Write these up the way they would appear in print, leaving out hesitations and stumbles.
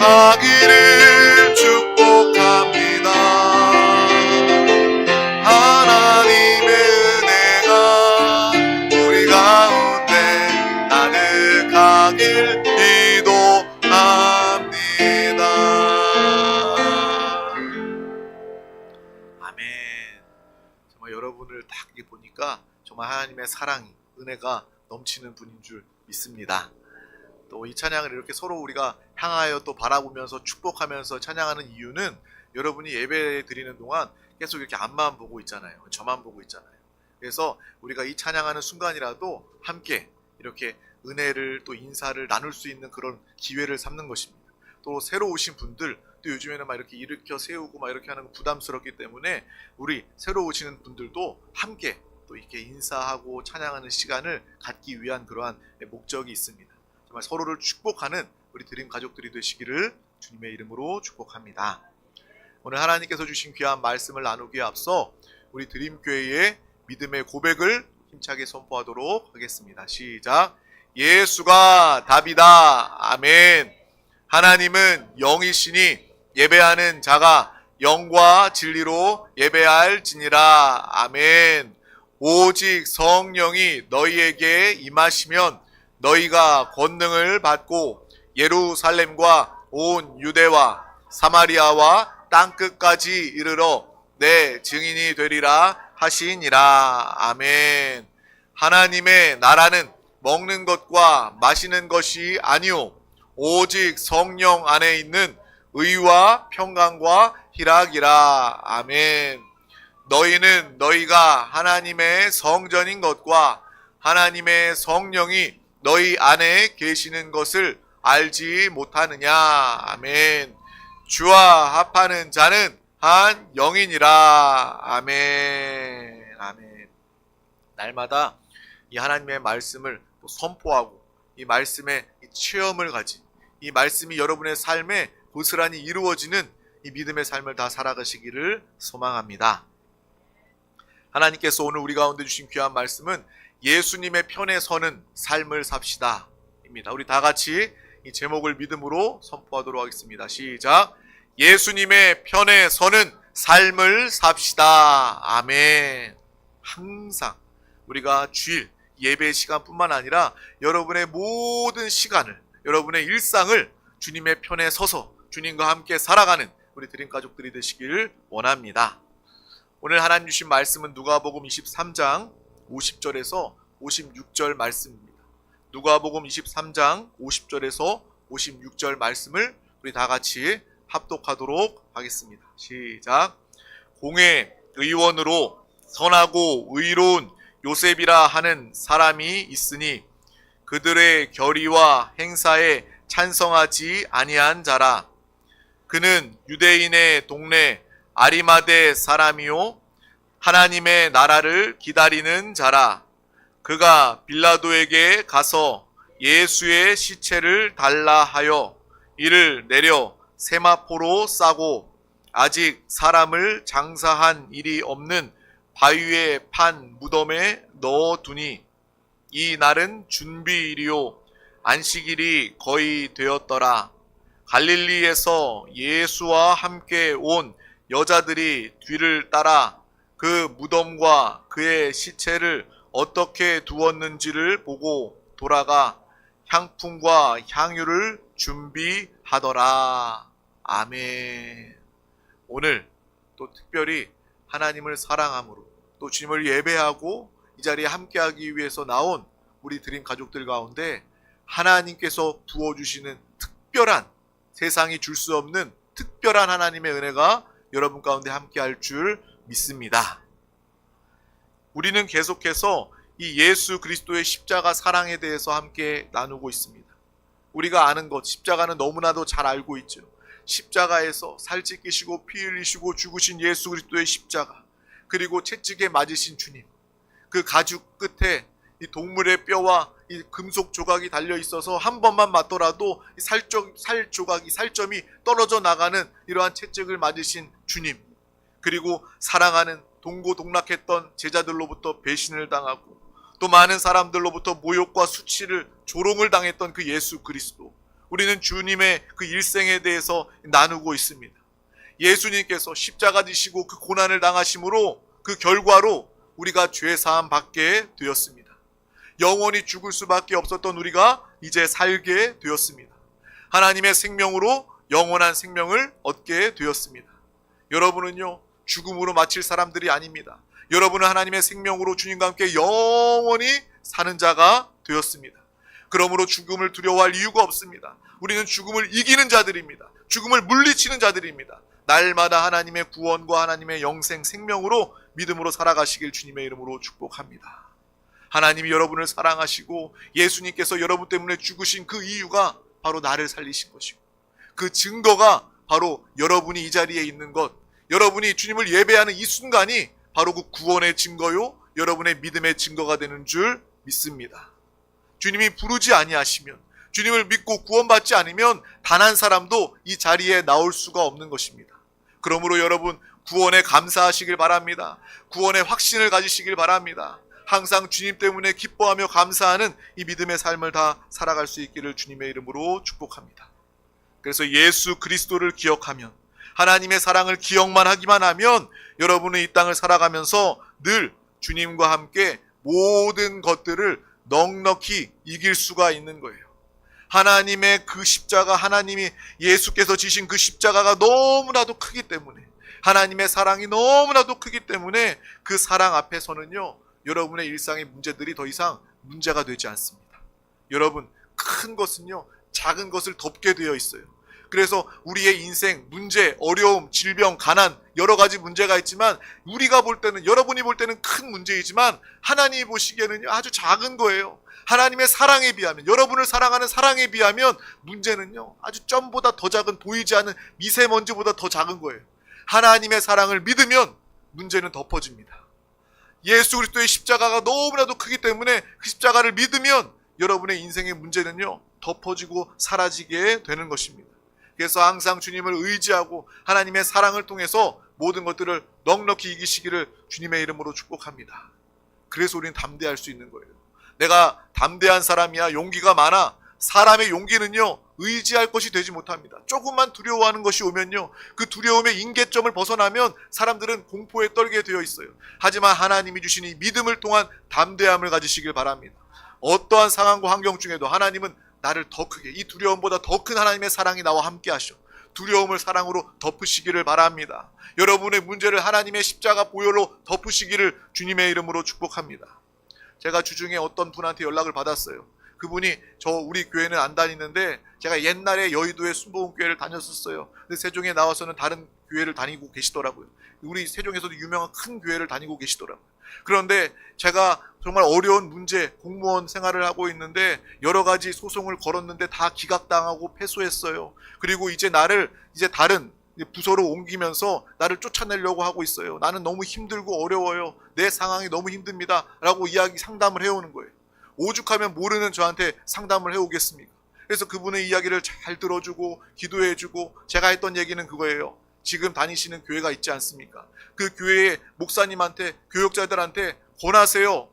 하기를 축복합니다. 하나님의 은혜가 우리 가운데 가득하길 기도합니다. 아멘. 정말 여러분을 딱 보니까 정말 하나님의 사랑이, 은혜가 넘치는 분인 줄 믿습니다. 또 이 찬양을 이렇게 서로 우리가 향하여 또 바라보면서 축복하면서 찬양하는 이유는 여러분이 예배 드리는 동안 계속 이렇게 앞만 보고 있잖아요. 저만 보고 있잖아요. 그래서 우리가 이 찬양하는 순간이라도 함께 이렇게 은혜를 또 인사를 나눌 수 있는 그런 기회를 삼는 것입니다. 또 새로 오신 분들, 또 요즘에는 막 이렇게 일으켜 세우고 막 이렇게 하는 거 부담스럽기 때문에 우리 새로 오시는 분들도 함께 또 이렇게 인사하고 찬양하는 시간을 갖기 위한 그러한 목적이 있습니다. 정말 서로를 축복하는 우리 드림 가족들이 되시기를 주님의 이름으로 축복합니다. 오늘 하나님께서 주신 귀한 말씀을 나누기에 앞서 우리 드림교회의 믿음의 고백을 힘차게 선포하도록 하겠습니다. 시작. 예수가 답이다. 아멘. 하나님은 영이시니 예배하는 자가 영과 진리로 예배할지니라. 아멘. 오직 성령이 너희에게 임하시면 너희가 권능을 받고 예루살렘과 온 유대와 사마리아와 땅끝까지 이르러 내 증인이 되리라 하시니라. 아멘. 하나님의 나라는 먹는 것과 마시는 것이 아니오 오직 성령 안에 있는 의와 평강과 희락이라. 아멘. 너희는 너희가 하나님의 성전인 것과 하나님의 성령이 너희 안에 계시는 것을 알지 못하느냐. 아멘. 주와 합하는 자는 한 영이니라. 아멘. 아멘. 날마다 이 하나님의 말씀을 또 선포하고 이 말씀의 체험을 가진, 이 말씀이 여러분의 삶에 고스란히 이루어지는 이 믿음의 삶을 다 살아가시기를 소망합니다. 하나님께서 오늘 우리 가운데 주신 귀한 말씀은 예수님의 편에 서는 삶을 삽시다 입니다. 우리 다 같이 이 제목을 믿음으로 선포하도록 하겠습니다. 시작. 예수님의 편에 서는 삶을 삽시다. 아멘. 항상 우리가 주일 예배 시간뿐만 아니라 여러분의 모든 시간을, 여러분의 일상을 주님의 편에 서서 주님과 함께 살아가는 우리 드림 가족들이 되시길 원합니다. 오늘 하나님 주신 말씀은 누가복음 23장 50절에서 56절 말씀입니다. 누가복음 23장 50절에서 56절 말씀을 우리 다 같이 합독하도록 하겠습니다. 시작. 공회 의원으로 선하고 의로운 요셉이라 하는 사람이 있으니 그들의 결의와 행사에 찬성하지 아니한 자라. 그는 유대인의 동네 아리마대 사람이요 하나님의 나라를 기다리는 자라. 그가 빌라도에게 가서 예수의 시체를 달라 하여 이를 내려 세마포로 싸고 아직 사람을 장사한 일이 없는 바위에 판 무덤에 넣어두니 이 날은 준비일이요 안식일이 거의 되었더라. 갈릴리에서 예수와 함께 온 여자들이 뒤를 따라 그 무덤과 그의 시체를 어떻게 두었는지를 보고 돌아가 향품과 향유를 준비하더라. 아멘. 오늘 또 특별히 하나님을 사랑함으로 또 주님을 예배하고 이 자리에 함께하기 위해서 나온 우리 드림 가족들 가운데 하나님께서 부어주시는 특별한, 세상이 줄 수 없는 특별한 하나님의 은혜가 여러분 가운데 함께할 줄 믿습니다. 우리는 계속해서 이 예수 그리스도의 십자가 사랑에 대해서 함께 나누고 있습니다. 우리가 아는 것, 십자가는 너무나도 잘 알고 있죠. 십자가에서 살 찢기시고 피 흘리시고 죽으신 예수 그리스도의 십자가, 그리고 채찍에 맞으신 주님, 그 가죽 끝에 이 동물의 뼈와 이 금속 조각이 달려 있어서 한 번만 맞더라도 살 조각이, 살점이 떨어져 나가는 이러한 채찍을 맞으신 주님, 그리고 사랑하는 동고동락했던 제자들로부터 배신을 당하고 또 많은 사람들로부터 모욕과 수치를, 조롱을 당했던 그 예수 그리스도, 우리는 주님의 그 일생에 대해서 나누고 있습니다. 예수님께서 십자가 지시고 그 고난을 당하심으로 그 결과로 우리가 죄사함 받게 되었습니다. 영원히 죽을 수밖에 없었던 우리가 이제 살게 되었습니다. 하나님의 생명으로 영원한 생명을 얻게 되었습니다. 여러분은요, 죽음으로 마칠 사람들이 아닙니다. 여러분은 하나님의 생명으로 주님과 함께 영원히 사는 자가 되었습니다. 그러므로 죽음을 두려워할 이유가 없습니다. 우리는 죽음을 이기는 자들입니다. 죽음을 물리치는 자들입니다. 날마다 하나님의 구원과 하나님의 영생 생명으로 믿음으로 살아가시길 주님의 이름으로 축복합니다. 하나님이 여러분을 사랑하시고 예수님께서 여러분 때문에 죽으신 그 이유가 바로 나를 살리신 것이고, 그 증거가 바로 여러분이 이 자리에 있는 것, 여러분이 주님을 예배하는 이 순간이 바로 그 구원의 증거요, 여러분의 믿음의 증거가 되는 줄 믿습니다. 주님이 부르지 아니하시면, 주님을 믿고 구원받지 않으면 단 한 사람도 이 자리에 나올 수가 없는 것입니다. 그러므로 여러분, 구원에 감사하시길 바랍니다. 구원의 확신을 가지시길 바랍니다. 항상 주님 때문에 기뻐하며 감사하는 이 믿음의 삶을 다 살아갈 수 있기를 주님의 이름으로 축복합니다. 그래서 예수 그리스도를 기억하면, 하나님의 사랑을 기억만 하기만 하면 여러분은 이 땅을 살아가면서 늘 주님과 함께 모든 것들을 넉넉히 이길 수가 있는 거예요. 하나님의 그 십자가, 하나님이 예수께서 지신 그 십자가가 너무나도 크기 때문에, 하나님의 사랑이 너무나도 크기 때문에 그 사랑 앞에서는요, 여러분의 일상의 문제들이 더 이상 문제가 되지 않습니다. 여러분, 큰 것은요, 작은 것을 덮게 되어 있어요. 그래서 우리의 인생, 문제, 어려움, 질병, 가난, 여러 가지 문제가 있지만 우리가 볼 때는, 여러분이 볼 때는 큰 문제이지만 하나님이 보시기에는 아주 작은 거예요. 하나님의 사랑에 비하면, 여러분을 사랑하는 사랑에 비하면 문제는요, 아주 점보다 더 작은, 보이지 않는 미세먼지보다 더 작은 거예요. 하나님의 사랑을 믿으면 문제는 덮어집니다. 예수 그리스도의 십자가가 너무나도 크기 때문에 그 십자가를 믿으면 여러분의 인생의 문제는요, 덮어지고 사라지게 되는 것입니다. 그래서 항상 주님을 의지하고 하나님의 사랑을 통해서 모든 것들을 넉넉히 이기시기를 주님의 이름으로 축복합니다. 그래서 우리는 담대할 수 있는 거예요. 내가 담대한 사람이야, 용기가 많아. 사람의 용기는요, 의지할 것이 되지 못합니다. 조금만 두려워하는 것이 오면요, 그 두려움의 임계점을 벗어나면 사람들은 공포에 떨게 되어 있어요. 하지만 하나님이 주신 이 믿음을 통한 담대함을 가지시길 바랍니다. 어떠한 상황과 환경 중에도 하나님은 나를 더 크게, 이 두려움보다 더 큰 하나님의 사랑이 나와 함께 하셔. 두려움을 사랑으로 덮으시기를 바랍니다. 여러분의 문제를 하나님의 십자가 보혈로 덮으시기를 주님의 이름으로 축복합니다. 제가 주중에 어떤 분한테 연락을 받았어요. 그분이 우리 교회는 안 다니는데 제가 옛날에 여의도에 순복음교회를 다녔었어요. 근데 세종에 나와서는 다른 교회를 다니고 계시더라고요. 우리 세종에서도 유명한 큰 교회를 다니고 계시더라고요. 그런데 제가 정말 어려운 문제, 공무원 생활을 하고 있는데 여러 가지 소송을 걸었는데 다 기각당하고 패소했어요. 그리고 이제 나를 다른 부서로 옮기면서 나를 쫓아내려고 하고 있어요. 나는 너무 힘들고 어려워요. 내 상황이 너무 힘듭니다. 라고 상담을 해오는 거예요. 오죽하면 모르는 저한테 상담을 해오겠습니까? 그래서 그분의 이야기를 잘 들어주고 기도해주고, 제가 했던 얘기는 그거예요. 지금 다니시는 교회가 있지 않습니까? 그 교회의 목사님한테, 교역자들한테 권하세요.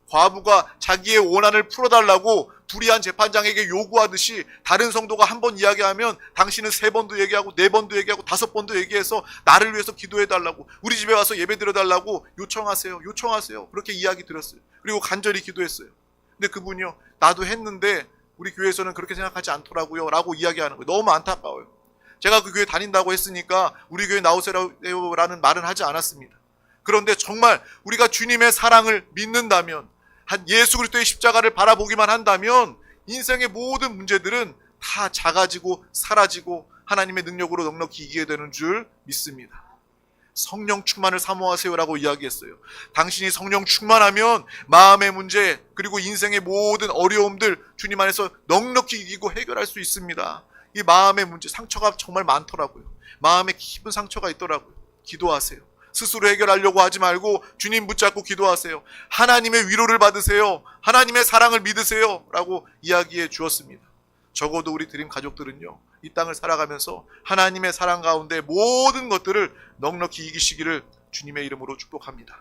과부가 자기의 원한을 풀어달라고 불의한 재판장에게 요구하듯이 다른 성도가 한 번 이야기하면 당신은 3번도 얘기하고 4번도 얘기하고 5번도 얘기해서 나를 위해서 기도해달라고, 우리 집에 와서 예배드려달라고 요청하세요. 그렇게 이야기 드렸어요. 그리고 간절히 기도했어요. 근데 그분이요, 나도 했는데 우리 교회에서는 그렇게 생각하지 않더라고요 라고 이야기하는 거예요. 너무 안타까워요. 제가 그 교회 다닌다고 했으니까 우리 교회 나오세요라는 말은 하지 않았습니다. 그런데 정말 우리가 주님의 사랑을 믿는다면, 한 예수 그리스도의 십자가를 바라보기만 한다면 인생의 모든 문제들은 다 작아지고 사라지고 하나님의 능력으로 넉넉히 이기게 되는 줄 믿습니다. 성령 충만을 사모하세요라고 이야기했어요. 당신이 성령 충만하면 마음의 문제, 그리고 인생의 모든 어려움들 주님 안에서 넉넉히 이기고 해결할 수 있습니다. 이 마음의 문제, 상처가 정말 많더라고요. 마음에 깊은 상처가 있더라고요. 기도하세요. 스스로 해결하려고 하지 말고 주님 붙잡고 기도하세요. 하나님의 위로를 받으세요. 하나님의 사랑을 믿으세요 라고 이야기해 주었습니다. 적어도 우리 드림 가족들은요, 이 땅을 살아가면서 하나님의 사랑 가운데 모든 것들을 넉넉히 이기시기를 주님의 이름으로 축복합니다.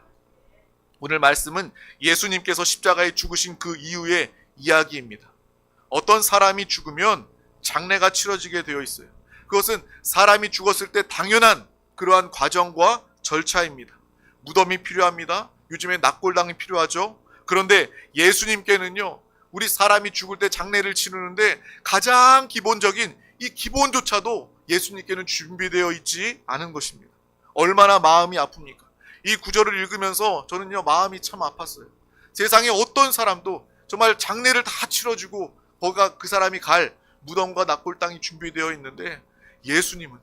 오늘 말씀은 예수님께서 십자가에 죽으신 그 이후의 이야기입니다. 어떤 사람이 죽으면 장례가 치러지게 되어 있어요. 그것은 사람이 죽었을 때 당연한 그러한 과정과 절차입니다. 무덤이 필요합니다. 요즘에 낙골당이 필요하죠. 그런데 예수님께는요, 우리 사람이 죽을 때 장례를 치르는데 가장 기본적인 이 기본조차도 예수님께는 준비되어 있지 않은 것입니다. 얼마나 마음이 아픕니까? 이 구절을 읽으면서 저는요, 마음이 참 아팠어요. 세상에 어떤 사람도 정말 장례를 다 치러주고 거기가 그 사람이 갈 무덤과 낙골당이 준비되어 있는데, 예수님은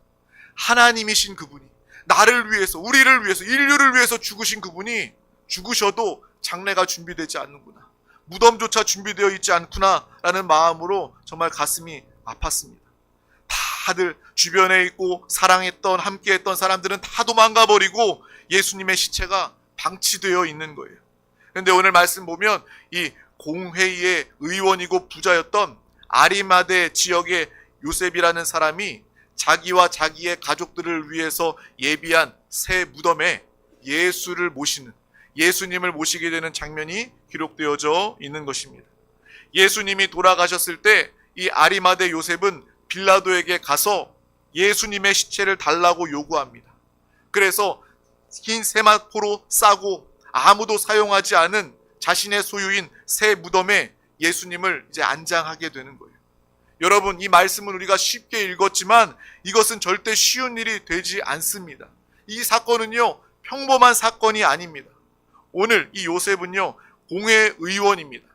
하나님이신 그분이, 나를 위해서, 우리를 위해서, 인류를 위해서 죽으신 그분이 죽으셔도 장례가 준비되지 않는구나, 무덤조차 준비되어 있지 않구나 라는 마음으로 정말 가슴이 아팠습니다. 다들 주변에 있고 사랑했던, 함께했던 사람들은 다 도망가 버리고 예수님의 시체가 방치되어 있는 거예요. 그런데 오늘 말씀 보면 이 공회의 의원이고 부자였던 아리마대 지역의 요셉이라는 사람이 자기와 자기의 가족들을 위해서 예비한 새 무덤에 예수를 모시는, 예수님을 모시게 되는 장면이 기록되어져 있는 것입니다. 예수님이 돌아가셨을 때 이 아리마대 요셉은 빌라도에게 가서 예수님의 시체를 달라고 요구합니다. 그래서 흰 세마포로 싸고 아무도 사용하지 않은 자신의 소유인 새 무덤에 예수님을 이제 안장하게 되는 거예요. 여러분, 이 말씀은 우리가 쉽게 읽었지만 이것은 절대 쉬운 일이 되지 않습니다. 이 사건은요, 평범한 사건이 아닙니다. 오늘 이 요셉은요, 공회의원입니다.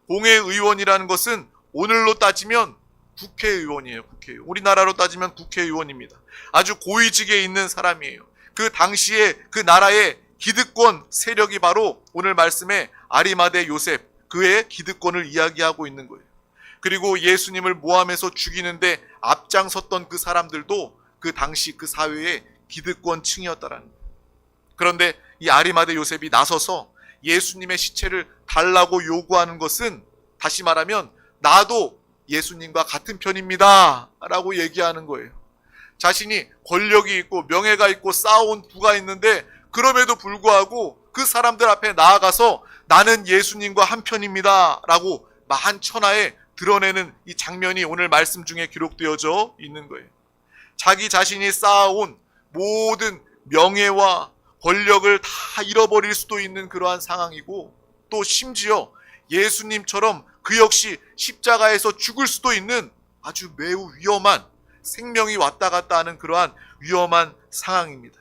공회의원이라는 것은 오늘로 따지면 국회의원이에요. 국회의원. 우리나라로 따지면 국회의원입니다. 아주 고위직에 있는 사람이에요. 그 당시에 그 나라의 기득권 세력이 바로 오늘 말씀에 아리마대 요셉, 그의 기득권을 이야기하고 있는 거예요. 그리고 예수님을 모함해서 죽이는데 앞장섰던 그 사람들도 그 당시 그 사회의 기득권층이었다라는 거예요. 그런데 이 아리마대 요셉이 나서서 예수님의 시체를 달라고 요구하는 것은, 다시 말하면 나도 예수님과 같은 편입니다 라고 얘기하는 거예요. 자신이 권력이 있고 명예가 있고 쌓아온 부가 있는데 그럼에도 불구하고 그 사람들 앞에 나아가서 나는 예수님과 한 편입니다 라고 만천하에 드러내는 이 장면이 오늘 말씀 중에 기록되어져 있는 거예요. 자기 자신이 쌓아온 모든 명예와 권력을 다 잃어버릴 수도 있는 그러한 상황이고, 또 심지어 예수님처럼 그 역시 십자가에서 죽을 수도 있는 아주 매우 위험한, 생명이 왔다 갔다 하는 그러한 위험한 상황입니다.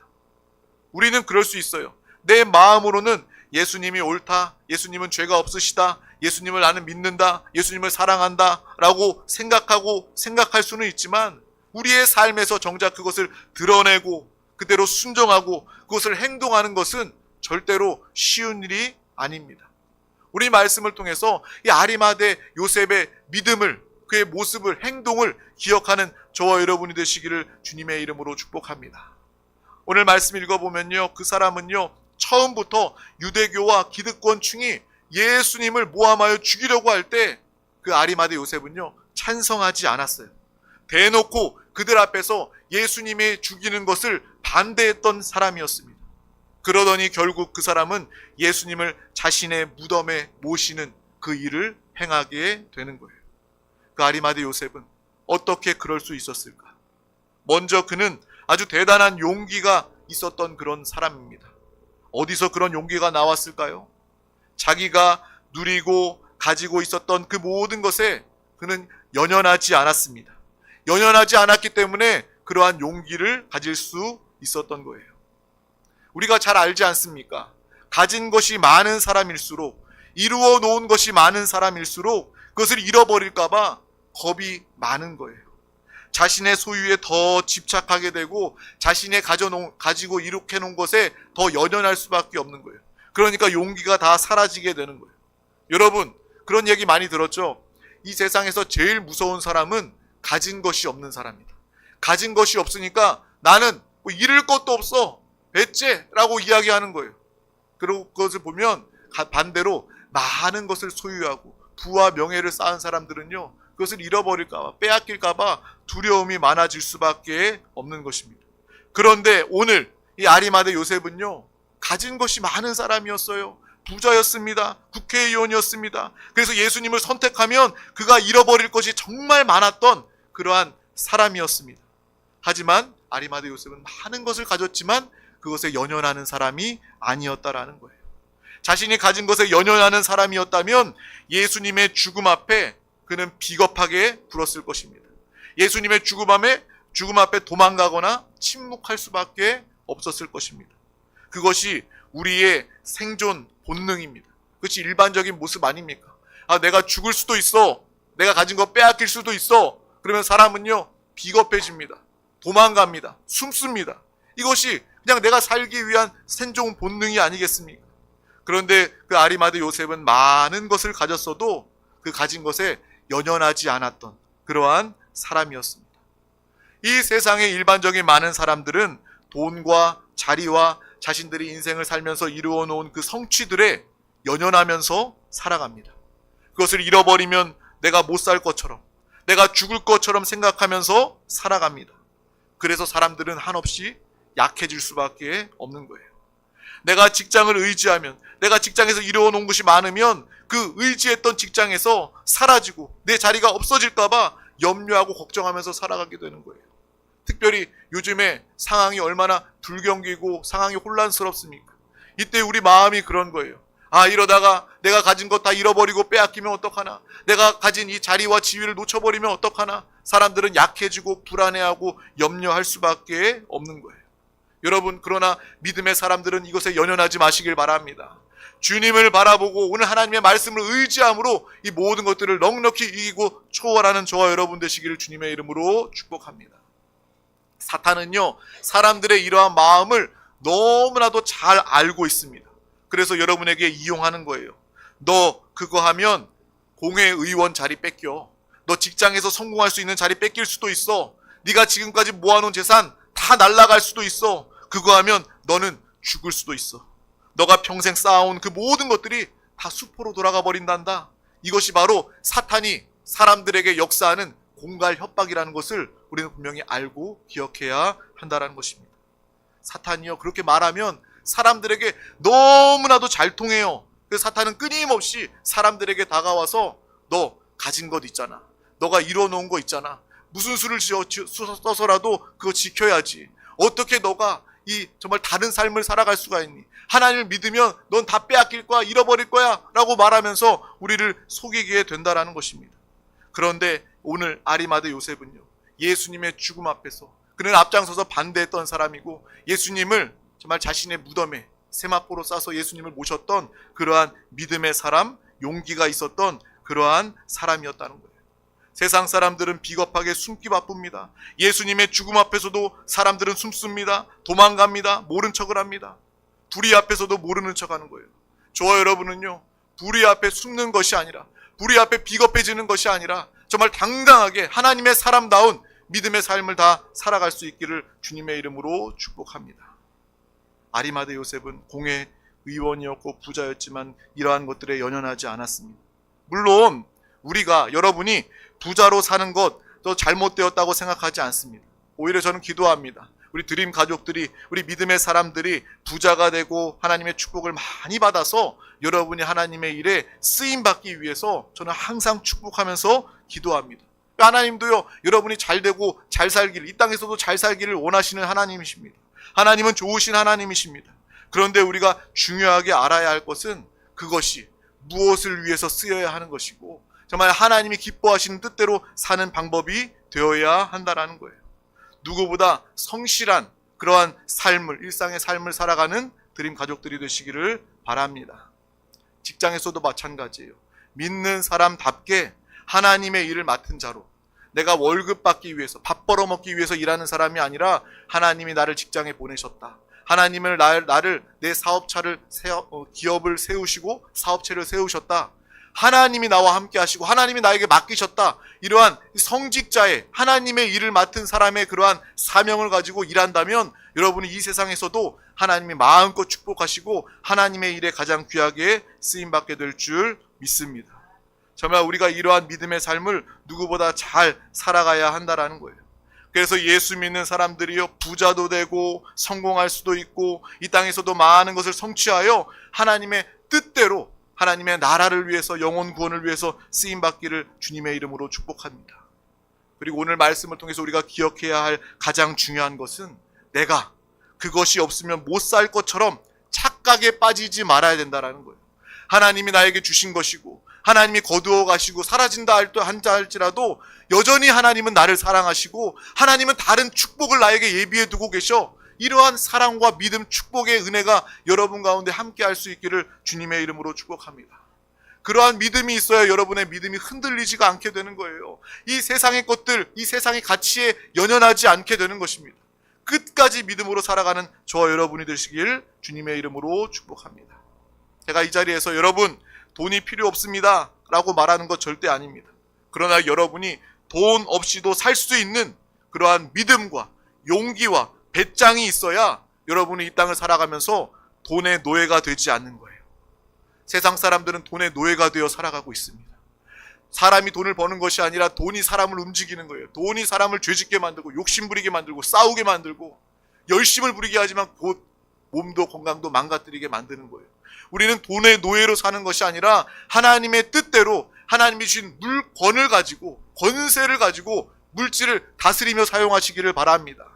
우리는 그럴 수 있어요. 내 마음으로는 예수님이 옳다, 예수님은 죄가 없으시다, 예수님을 나는 믿는다, 예수님을 사랑한다 라고 생각할 수는 있지만, 우리의 삶에서 정작 그것을 드러내고 그대로 순종하고 그것을 행동하는 것은 절대로 쉬운 일이 아닙니다. 우리 말씀을 통해서 이 아리마대 요셉의 믿음을, 그의 모습을, 행동을 기억하는 저와 여러분이 되시기를 주님의 이름으로 축복합니다. 오늘 말씀 읽어보면요, 그 사람은요, 처음부터 유대교와 기득권층이 예수님을 모함하여 죽이려고 할 때 그 아리마대 요셉은요, 찬성하지 않았어요. 대놓고 그들 앞에서 예수님이 죽이는 것을 반대했던 사람이었습니다. 그러더니 결국 그 사람은 예수님을 자신의 무덤에 모시는 그 일을 행하게 되는 거예요. 그 아리마대 요셉은 어떻게 그럴 수 있었을까? 먼저 그는 아주 대단한 용기가 있었던 그런 사람입니다. 어디서 그런 용기가 나왔을까요? 자기가 누리고 가지고 있었던 그 모든 것에 그는 연연하지 않았습니다. 연연하지 않았기 때문에 그러한 용기를 가질 수 있었던 거예요. 우리가 잘 알지 않습니까? 가진 것이 많은 사람일수록, 이루어 놓은 것이 많은 사람일수록 그것을 잃어버릴까봐 겁이 많은 거예요. 자신의 소유에 더 집착하게 되고 자신의 가지고 이룩해 놓은 것에 더 연연할 수밖에 없는 거예요. 그러니까 용기가 다 사라지게 되는 거예요. 여러분, 그런 얘기 많이 들었죠? 이 세상에서 제일 무서운 사람은 가진 것이 없는 사람이다. 가진 것이 없으니까 나는 뭐 잃을 것도 없어, 배째라고 이야기하는 거예요. 그리고 그것을 보면 반대로 많은 것을 소유하고 부와 명예를 쌓은 사람들은요, 그것을 잃어버릴까봐, 빼앗길까봐 두려움이 많아질 수밖에 없는 것입니다. 그런데 오늘 이 아리마대 요셉은요, 가진 것이 많은 사람이었어요. 부자였습니다. 국회의원이었습니다. 그래서 예수님을 선택하면 그가 잃어버릴 것이 정말 많았던 그러한 사람이었습니다. 하지만 아리마대 요셉은 많은 것을 가졌지만 그것에 연연하는 사람이 아니었다라는 거예요. 자신이 가진 것에 연연하는 사람이었다면 예수님의 죽음 앞에 그는 비겁하게 굴었을 것입니다. 예수님의 죽음 앞에 도망가거나 침묵할 수밖에 없었을 것입니다. 그것이 우리의 생존 본능입니다. 그것이 일반적인 모습 아닙니까? 내가 죽을 수도 있어. 내가 가진 거 빼앗길 수도 있어. 그러면 사람은요, 비겁해집니다. 도망갑니다. 숨습니다. 이것이 그냥 내가 살기 위한 생존 본능이 아니겠습니까? 그런데 그 아리마대 요셉은 많은 것을 가졌어도 그 가진 것에 연연하지 않았던 그러한 사람이었습니다. 이 세상의 일반적인 많은 사람들은 돈과 자리와 자신들이 인생을 살면서 이루어 놓은 그 성취들에 연연하면서 살아갑니다. 그것을 잃어버리면 내가 못 살 것처럼, 내가 죽을 것처럼 생각하면서 살아갑니다. 그래서 사람들은 한없이 약해질 수밖에 없는 거예요. 내가 직장을 의지하면, 내가 직장에서 이루어 놓은 것이 많으면 그 의지했던 직장에서 사라지고 내 자리가 없어질까봐 염려하고 걱정하면서 살아가게 되는 거예요. 특별히 요즘에 상황이 얼마나 불경기고 상황이 혼란스럽습니까? 이때 우리 마음이 그런 거예요. 이러다가 내가 가진 것 다 잃어버리고 빼앗기면 어떡하나? 내가 가진 이 자리와 지위를 놓쳐버리면 어떡하나? 사람들은 약해지고 불안해하고 염려할 수밖에 없는 거예요. 여러분, 그러나 믿음의 사람들은 이것에 연연하지 마시길 바랍니다. 주님을 바라보고 오늘 하나님의 말씀을 의지함으로 이 모든 것들을 넉넉히 이기고 초월하는 저와 여러분 되시기를 주님의 이름으로 축복합니다. 사탄은요, 사람들의 이러한 마음을 너무나도 잘 알고 있습니다. 그래서 여러분에게 이용하는 거예요. 너 그거 하면 공회의원 자리 뺏겨. 너 직장에서 성공할 수 있는 자리 뺏길 수도 있어. 네가 지금까지 모아놓은 재산 다 날아갈 수도 있어. 그거 하면 너는 죽을 수도 있어. 너가 평생 쌓아온 그 모든 것들이 다 수포로 돌아가 버린단다. 이것이 바로 사탄이 사람들에게 역사하는 공갈 협박이라는 것을 우리는 분명히 알고 기억해야 한다는 것입니다. 사탄이요, 그렇게 말하면 사람들에게 너무나도 잘 통해요. 그래서 사탄은 끊임없이 사람들에게 다가와서 너 가진 것 있잖아. 너가 이뤄놓은 거 있잖아. 무슨 수를 써서라도 그거 지켜야지. 어떻게 너가 이 정말 다른 삶을 살아갈 수가 있니? 하나님을 믿으면 넌 다 빼앗길 거야, 잃어버릴 거야 라고 말하면서 우리를 속이게 된다라는 것입니다. 그런데 오늘 아리마대 요셉은요, 예수님의 죽음 앞에서 그는 앞장서서 반대했던 사람이고 예수님을 정말 자신의 무덤에 세마포로 싸서 예수님을 모셨던 그러한 믿음의 사람, 용기가 있었던 그러한 사람이었다는 거예요. 세상 사람들은 비겁하게 숨기 바쁩니다. 예수님의 죽음 앞에서도 사람들은 숨습니다. 도망갑니다. 모른 척을 합니다. 불의 앞에서도 모르는 척하는 거예요. 저와 여러분은요, 불의 앞에 숨는 것이 아니라, 불의 앞에 비겁해지는 것이 아니라 정말 당당하게 하나님의 사람다운 믿음의 삶을 다 살아갈 수 있기를 주님의 이름으로 축복합니다. 아리마대 요셉은 공회 의원이었고 부자였지만 이러한 것들에 연연하지 않았습니다. 물론 우리가, 여러분이 부자로 사는 것 더 잘못되었다고 생각하지 않습니다. 오히려 저는 기도합니다. 우리 드림 가족들이, 우리 믿음의 사람들이 부자가 되고 하나님의 축복을 많이 받아서 여러분이 하나님의 일에 쓰임받기 위해서 저는 항상 축복하면서 기도합니다. 하나님도요, 여러분이 잘 되고 잘 살기를, 이 땅에서도 잘 살기를 원하시는 하나님이십니다. 하나님은 좋으신 하나님이십니다. 그런데 우리가 중요하게 알아야 할 것은 그것이 무엇을 위해서 쓰여야 하는 것이고 정말 하나님이 기뻐하시는 뜻대로 사는 방법이 되어야 한다는 거예요. 누구보다 성실한 그러한 삶을, 일상의 삶을 살아가는 드림 가족들이 되시기를 바랍니다. 직장에서도 마찬가지예요. 믿는 사람답게 하나님의 일을 맡은 자로, 내가 월급 받기 위해서, 밥 벌어먹기 위해서 일하는 사람이 아니라 하나님이 나를 직장에 보내셨다. 하나님을 나를 내 기업을 세우시고 사업체를 세우셨다. 하나님이 나와 함께 하시고 하나님이 나에게 맡기셨다. 이러한 성직자의, 하나님의 일을 맡은 사람의 그러한 사명을 가지고 일한다면 여러분이 이 세상에서도 하나님이 마음껏 축복하시고 하나님의 일에 가장 귀하게 쓰임받게 될 줄 믿습니다. 정말 우리가 이러한 믿음의 삶을 누구보다 잘 살아가야 한다라는 거예요. 그래서 예수 믿는 사람들이요, 부자도 되고 성공할 수도 있고 이 땅에서도 많은 것을 성취하여 하나님의 뜻대로, 하나님의 나라를 위해서, 영혼 구원을 위해서 쓰임받기를 주님의 이름으로 축복합니다. 그리고 오늘 말씀을 통해서 우리가 기억해야 할 가장 중요한 것은 내가 그것이 없으면 못 살 것처럼 착각에 빠지지 말아야 된다는 거예요. 하나님이 나에게 주신 것이고 하나님이 거두어 가시고 사라진다 할지라도 여전히 하나님은 나를 사랑하시고 하나님은 다른 축복을 나에게 예비해 두고 계셔. 이러한 사랑과 믿음, 축복의 은혜가 여러분 가운데 함께 할 수 있기를 주님의 이름으로 축복합니다. 그러한 믿음이 있어야 여러분의 믿음이 흔들리지가 않게 되는 거예요. 이 세상의 것들, 이 세상의 가치에 연연하지 않게 되는 것입니다. 끝까지 믿음으로 살아가는 저와 여러분이 되시길 주님의 이름으로 축복합니다. 제가 이 자리에서 여러분 돈이 필요 없습니다 라고 말하는 것 절대 아닙니다. 그러나 여러분이 돈 없이도 살 수 있는 그러한 믿음과 용기와 배짱이 있어야 여러분이 이 땅을 살아가면서 돈의 노예가 되지 않는 거예요. 세상 사람들은 돈의 노예가 되어 살아가고 있습니다. 사람이 돈을 버는 것이 아니라 돈이 사람을 움직이는 거예요. 돈이 사람을 죄짓게 만들고 욕심부리게 만들고 싸우게 만들고 열심을 부리게 하지만 곧 몸도 건강도 망가뜨리게 만드는 거예요. 우리는 돈의 노예로 사는 것이 아니라 하나님의 뜻대로 하나님이 주신 물권을 가지고 권세를 가지고 물질을 다스리며 사용하시기를 바랍니다.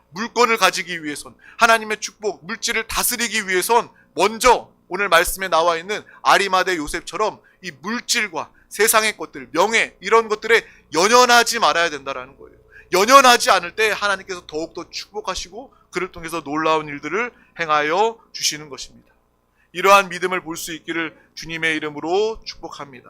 물권을 가지기 위해선 하나님의 축복, 물질을 다스리기 위해선 먼저 오늘 말씀에 나와 있는 아리마대 요셉처럼 이 물질과 세상의 것들, 명예 이런 것들에 연연하지 말아야 된다는 거예요. 연연하지 않을 때 하나님께서 더욱더 축복하시고 그를 통해서 놀라운 일들을 행하여 주시는 것입니다. 이러한 믿음을 볼 수 있기를 주님의 이름으로 축복합니다.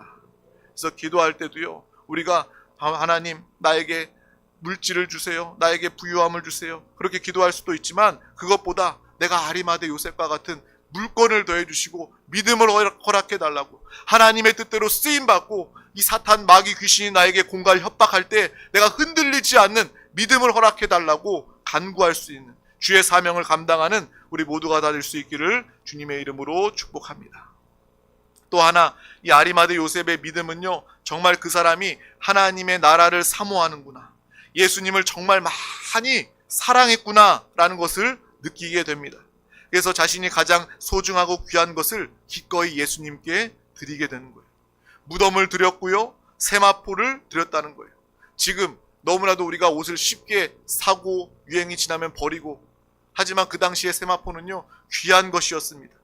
그래서 기도할 때도요, 우리가 하나님 나에게 물질을 주세요, 나에게 부유함을 주세요, 그렇게 기도할 수도 있지만 그것보다 내가 아리마대 요셉과 같은 물권을 더해주시고 믿음을 허락해 달라고, 하나님의 뜻대로 쓰임받고 이 사탄 마귀 귀신이 나에게 공갈 협박할 때 내가 흔들리지 않는 믿음을 허락해 달라고 간구할 수 있는 주의 사명을 감당하는 우리 모두가 다 될 수 있기를 주님의 이름으로 축복합니다. 또 하나, 이 아리마대 요셉의 믿음은요, 정말 그 사람이 하나님의 나라를 사모하는구나, 예수님을 정말 많이 사랑했구나 라는 것을 느끼게 됩니다. 그래서 자신이 가장 소중하고 귀한 것을 기꺼이 예수님께 드리게 되는 거예요. 무덤을 드렸고요, 세마포를 드렸다는 거예요. 지금 너무나도 우리가 옷을 쉽게 사고 유행이 지나면 버리고, 하지만 그 당시의 세마포는요, 귀한 것이었습니다.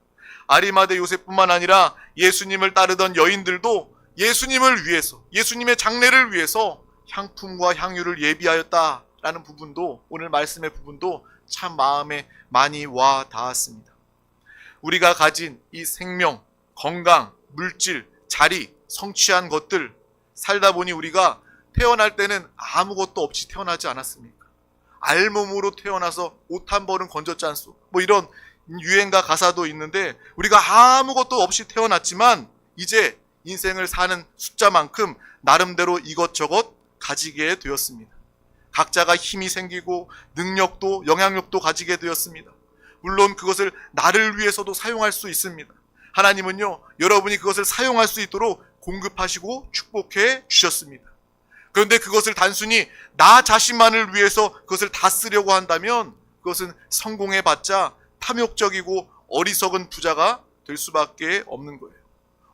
아리마대 요셉뿐만 아니라 예수님을 따르던 여인들도 예수님을 위해서, 예수님의 장례를 위해서 향품과 향유를 예비하였다라는 부분도, 오늘 말씀의 부분도 참 마음에 많이 와 닿았습니다. 우리가 가진 이 생명, 건강, 물질, 자리, 성취한 것들, 살다 보니 우리가 태어날 때는 아무것도 없이 태어나지 않았습니까? 알몸으로 태어나서 옷 한 벌은 건졌지 않소, 뭐 이런 유행가 가사도 있는데, 우리가 아무것도 없이 태어났지만 이제 인생을 사는 숫자만큼 나름대로 이것저것 가지게 되었습니다. 각자가 힘이 생기고 능력도 영향력도 가지게 되었습니다. 물론 그것을 나를 위해서도 사용할 수 있습니다. 하나님은요, 여러분이 그것을 사용할 수 있도록 공급하시고 축복해 주셨습니다. 그런데 그것을 단순히 나 자신만을 위해서 그것을 다 쓰려고 한다면 그것은 성공해봤자 탐욕적이고 어리석은 부자가 될 수밖에 없는 거예요.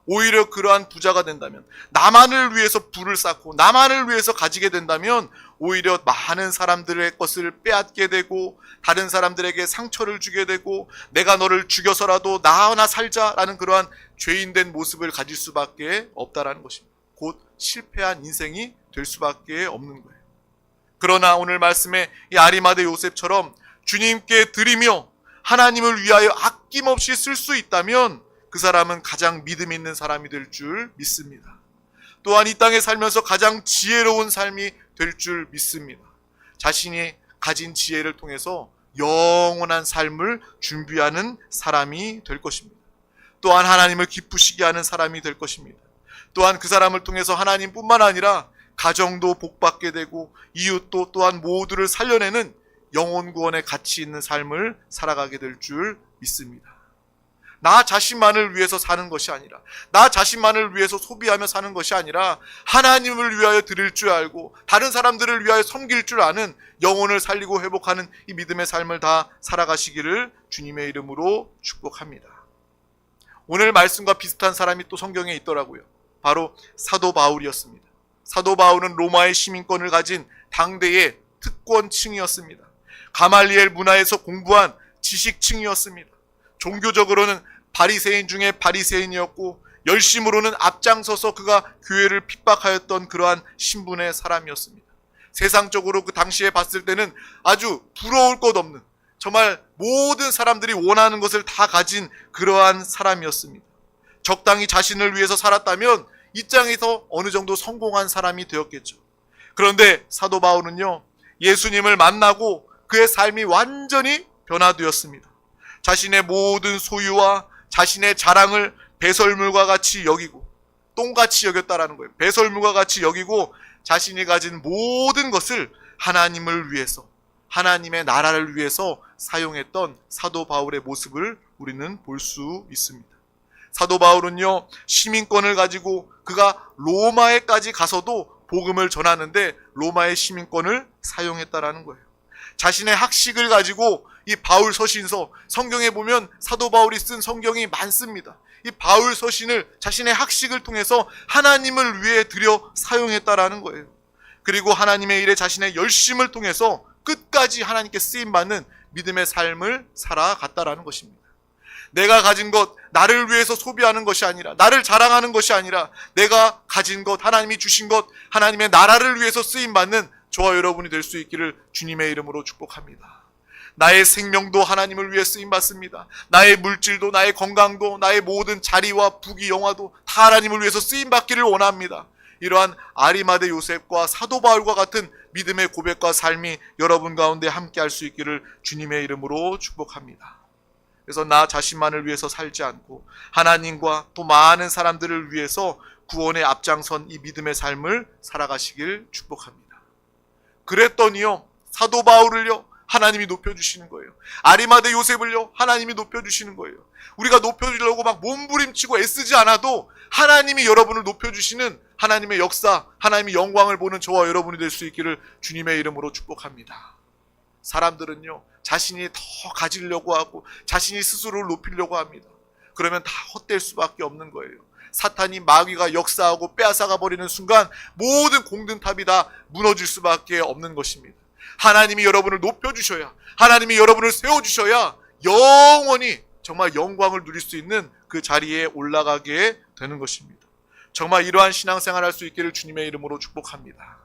오히려 그러한 부자가 된다면, 나만을 위해서 부를 쌓고 나만을 위해서 가지게 된다면 오히려 많은 사람들의 것을 빼앗게 되고 다른 사람들에게 상처를 주게 되고 내가 너를 죽여서라도 나 하나 살자라는 그러한 죄인된 모습을 가질 수밖에 없다라는 것입니다. 곧 실패한 인생이 될 수밖에 없는 거예요. 그러나 오늘 말씀에 이 아리마대 요셉처럼 주님께 드리며 하나님을 위하여 아낌없이 쓸 수 있다면 그 사람은 가장 믿음 있는 사람이 될 줄 믿습니다. 또한 이 땅에 살면서 가장 지혜로운 삶이 될 줄 믿습니다. 자신이 가진 지혜를 통해서 영원한 삶을 준비하는 사람이 될 것입니다. 또한 하나님을 기쁘시게 하는 사람이 될 것입니다. 또한 그 사람을 통해서 하나님뿐만 아니라 가정도 복받게 되고 이웃도 또한 모두를 살려내는 영혼 구원의 가치 있는 삶을 살아가게 될 줄 믿습니다. 나 자신만을 위해서 사는 것이 아니라, 나 자신만을 위해서 소비하며 사는 것이 아니라 하나님을 위하여 드릴 줄 알고 다른 사람들을 위하여 섬길 줄 아는 영혼을 살리고 회복하는 이 믿음의 삶을 다 살아가시기를 주님의 이름으로 축복합니다. 오늘 말씀과 비슷한 사람이 또 성경에 있더라고요. 바로 사도 바울이었습니다. 사도 바울은 로마의 시민권을 가진 당대의 특권층이었습니다. 가말리엘 문화에서 공부한 지식층이었습니다. 종교적으로는 바리새인 중에 바리새인이었고 열심으로는 앞장서서 그가 교회를 핍박하였던 그러한 신분의 사람이었습니다. 세상적으로 그 당시에 봤을 때는 아주 부러울 것 없는, 정말 모든 사람들이 원하는 것을 다 가진 그러한 사람이었습니다. 적당히 자신을 위해서 살았다면 입장에서 어느 정도 성공한 사람이 되었겠죠. 그런데 사도 바울은요, 예수님을 만나고 그의 삶이 완전히 변화되었습니다. 자신의 모든 소유와 자신의 자랑을 배설물과 같이 여기고, 똥같이 여겼다라는 거예요. 배설물과 같이 여기고 자신이 가진 모든 것을 하나님을 위해서, 하나님의 나라를 위해서 사용했던 사도 바울의 모습을 우리는 볼 수 있습니다. 사도 바울은요, 시민권을 가지고 그가 로마에까지 가서도 복음을 전하는데 로마의 시민권을 사용했다라는 거예요. 자신의 학식을 가지고 이 바울 서신서, 성경에 보면 사도 바울이 쓴 성경이 많습니다. 이 바울 서신을 자신의 학식을 통해서 하나님을 위해 들여 사용했다라는 거예요. 그리고 하나님의 일에 자신의 열심을 통해서 끝까지 하나님께 쓰임받는 믿음의 삶을 살아갔다라는 것입니다. 내가 가진 것, 나를 위해서 소비하는 것이 아니라, 나를 자랑하는 것이 아니라, 내가 가진 것, 하나님이 주신 것, 하나님의 나라를 위해서 쓰임받는 저와 여러분이 될 수 있기를 주님의 이름으로 축복합니다. 나의 생명도 하나님을 위해 쓰임받습니다. 나의 물질도, 나의 건강도, 나의 모든 자리와 부귀 영화도 다 하나님을 위해서 쓰임받기를 원합니다. 이러한 아리마대 요셉과 사도 바울과 같은 믿음의 고백과 삶이 여러분 가운데 함께 할 수 있기를 주님의 이름으로 축복합니다. 그래서 나 자신만을 위해서 살지 않고 하나님과 또 많은 사람들을 위해서 구원에 앞장선 이 믿음의 삶을 살아가시길 축복합니다. 그랬더니요, 사도 바울을요, 하나님이 높여주시는 거예요. 아리마대 요셉을요, 하나님이 높여주시는 거예요. 우리가 높여주려고 막 몸부림치고 애쓰지 않아도 하나님이 여러분을 높여주시는 하나님의 역사, 하나님의 영광을 보는 저와 여러분이 될 수 있기를 주님의 이름으로 축복합니다. 사람들은요, 자신이 더 가지려고 하고 자신이 스스로를 높이려고 합니다. 그러면 다 헛될 수밖에 없는 거예요. 사탄이, 마귀가 역사하고 빼앗아가 버리는 순간 모든 공든탑이 다 무너질 수밖에 없는 것입니다. 하나님이 여러분을 높여주셔야, 하나님이 여러분을 세워주셔야 영원히 정말 영광을 누릴 수 있는 그 자리에 올라가게 되는 것입니다. 정말 이러한 신앙생활을 할 수 있기를 주님의 이름으로 축복합니다.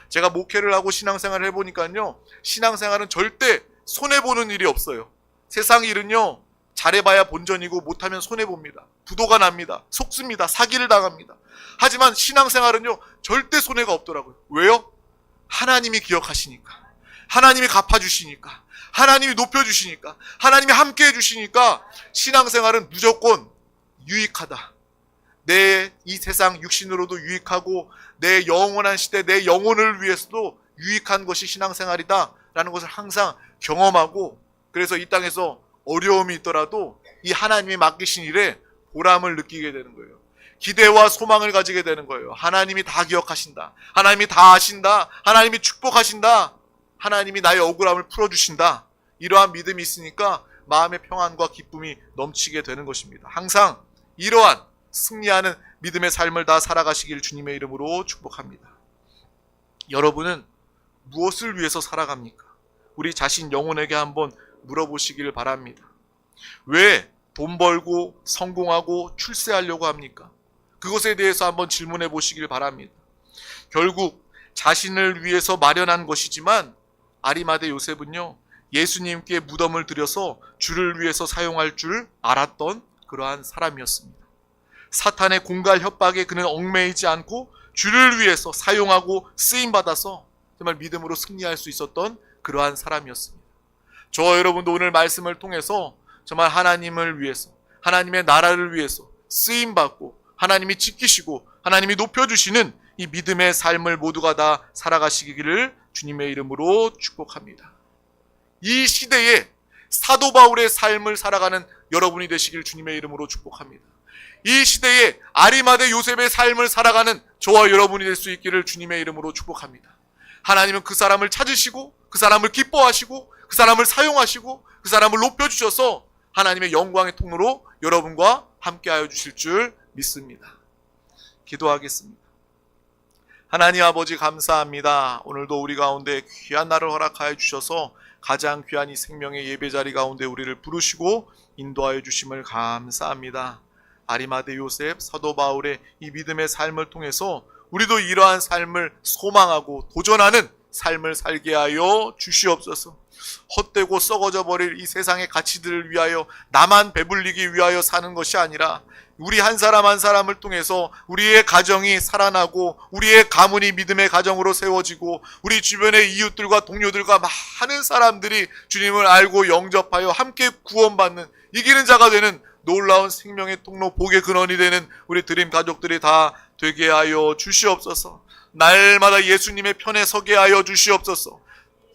제가 목회를 하고 신앙생활을 해보니까요, 신앙생활은 절대 손해보는 일이 없어요. 세상 일은요, 잘해봐야 본전이고 못하면 손해봅니다. 부도가 납니다. 속습니다. 사기를 당합니다. 하지만 신앙생활은요, 절대 손해가 없더라고요. 왜요? 하나님이 기억하시니까, 하나님이 갚아주시니까, 하나님이 높여주시니까, 하나님이 함께해 주시니까 신앙생활은 무조건 유익하다. 내 이 세상 육신으로도 유익하고 내 영원한 시대, 내 영혼을 위해서도 유익한 것이 신앙생활이다 라는 것을 항상 경험하고, 그래서 이 땅에서 어려움이 있더라도 이 하나님이 맡기신 일에 보람을 느끼게 되는 거예요. 기대와 소망을 가지게 되는 거예요. 하나님이 다 기억하신다, 하나님이 다 아신다, 하나님이 축복하신다, 하나님이 나의 억울함을 풀어주신다, 이러한 믿음이 있으니까 마음의 평안과 기쁨이 넘치게 되는 것입니다. 항상 이러한 승리하는 믿음의 삶을 다 살아가시길 주님의 이름으로 축복합니다. 여러분은 무엇을 위해서 살아갑니까? 우리 자신 영혼에게 한번 물어보시기를 바랍니다. 왜 돈 벌고 성공하고 출세하려고 합니까? 그것에 대해서 한번 질문해 보시길 바랍니다. 결국 자신을 위해서 마련한 것이지만 아리마대 요셉은요, 예수님께 무덤을 들여서 주를 위해서 사용할 줄 알았던 그러한 사람이었습니다. 사탄의 공갈 협박에 그는 얽매이지 않고 주를 위해서 사용하고 쓰임받아서 정말 믿음으로 승리할 수 있었던 그러한 사람이었습니다. 저와 여러분도 오늘 말씀을 통해서 정말 하나님을 위해서, 하나님의 나라를 위해서 쓰임받고 하나님이 지키시고 하나님이 높여주시는 이 믿음의 삶을 모두가 다 살아가시기를 주님의 이름으로 축복합니다. 이 시대에 사도 바울의 삶을 살아가는 여러분이 되시길 주님의 이름으로 축복합니다. 이 시대에 아리마대 요셉의 삶을 살아가는 저와 여러분이 될 수 있기를 주님의 이름으로 축복합니다. 하나님은 그 사람을 찾으시고 그 사람을 기뻐하시고 그 사람을 사용하시고 그 사람을 높여주셔서 하나님의 영광의 통로로 여러분과 함께하여 주실 줄 믿습니다. 기도하겠습니다. 하나님 아버지 감사합니다. 오늘도 우리 가운데 귀한 날을 허락하여 주셔서 가장 귀한 이 생명의 예배 자리 가운데 우리를 부르시고 인도하여 주심을 감사합니다. 아리마대 요셉, 사도 바울의 이 믿음의 삶을 통해서 우리도 이러한 삶을 소망하고 도전하는 삶을 살게 하여 주시옵소서. 헛되고 썩어져 버릴 이 세상의 가치들을 위하여 나만 배불리기 위하여 사는 것이 아니라 우리 한 사람 한 사람을 통해서 우리의 가정이 살아나고 우리의 가문이 믿음의 가정으로 세워지고 우리 주변의 이웃들과 동료들과 많은 사람들이 주님을 알고 영접하여 함께 구원받는 이기는 자가 되는 놀라운 생명의 통로, 복의 근원이 되는 우리 드림 가족들이 다 되게 하여 주시옵소서. 날마다 예수님의 편에 서게 하여 주시옵소서.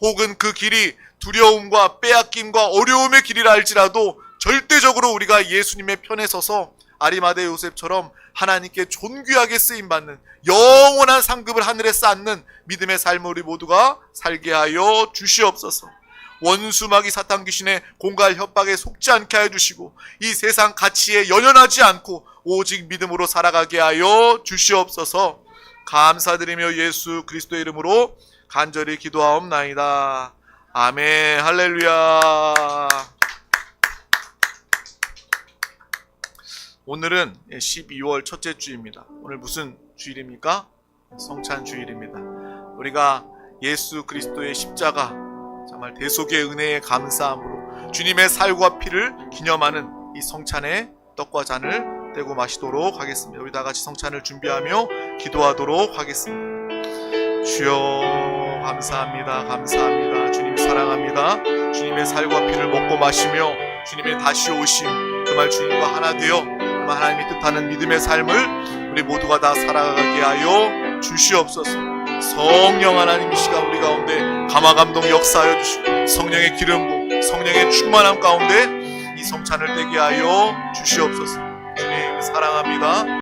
혹은 그 길이 두려움과 빼앗김과 어려움의 길이라 할지라도 절대적으로 우리가 예수님의 편에 서서 아리마대 요셉처럼 하나님께 존귀하게 쓰임받는 영원한 상급을 하늘에 쌓는 믿음의 삶을 우리 모두가 살게 하여 주시옵소서. 원수마귀 사탄 귀신의 공갈 협박에 속지 않게 하여 주시고 이 세상 가치에 연연하지 않고 오직 믿음으로 살아가게 하여 주시옵소서. 감사드리며 예수 그리스도의 이름으로 간절히 기도하옵나이다. 아멘. 할렐루야. 오늘은 12월 첫째 주입니다. 오늘 무슨 주일입니까? 성찬 주일입니다. 우리가 예수 그리스도의 십자가 정말 대속의 은혜에 감사함으로 주님의 살과 피를 기념하는 이 성찬의 떡과 잔을 떼고 마시도록 하겠습니다. 우리 다 같이 성찬을 준비하며 기도하도록 하겠습니다. 주여 감사합니다. 감사합니다. 주님 사랑합니다. 주님의 살과 피를 먹고 마시며 주님의 다시 오심 정말 주님과 하나 되어 정말 하나님이 뜻하는 믿음의 삶을 우리 모두가 다 살아가게 하여 주시옵소서. 성령 하나님 이 시간 우리 가운데 감화감동 역사하여 주시고 성령의 기름 부음 성령의 충만함 가운데 이 성찬을 떼게 하여 주시옵소서. 주님 사랑합니다.